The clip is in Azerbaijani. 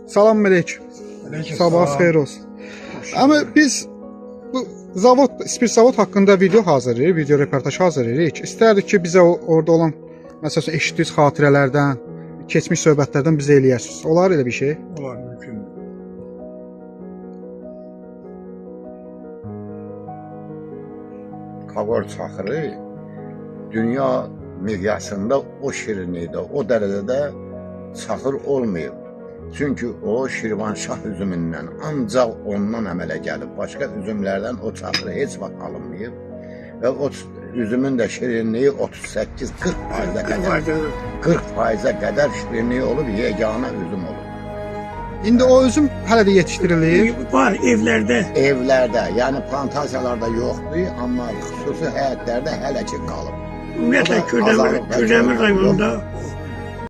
Salam aleyküm. Sabahınız xeyir olsun. Ama biz bu spirt zavod haqqında video hazırlayırıq, video reportaj hazırlayırıq. İstərdik ki, bizə orada olan, məsələn, eşitdiyiniz xatirələrdən, keçmiş söhbətlərdən bizə eləyərsiniz. Olar elə bir şey? Olar, mümkün. Kavor çaxırı dünya miqyasında o şirinlikdə, o dərəcədə çaxır olmayıb. Çünki o Şirvanşah üzümündən ancaq ondan əmələ gəlib. Başqa üzümlərdən o çaxır heç vaxt alınmayıb. Və o üzümün də şirinliyi 40%-ə qədər şirinliyi olub, yeganə üzüm olub. İndi o üzüm hələ də yetişdirilir. Var evlərdə. Evlərdə, yəni plantasiyalarda yoxdur, amma xüsusi həyətlərdə hələ ki qalıb. Ümumiyyətlə Kürdəmir rayonunda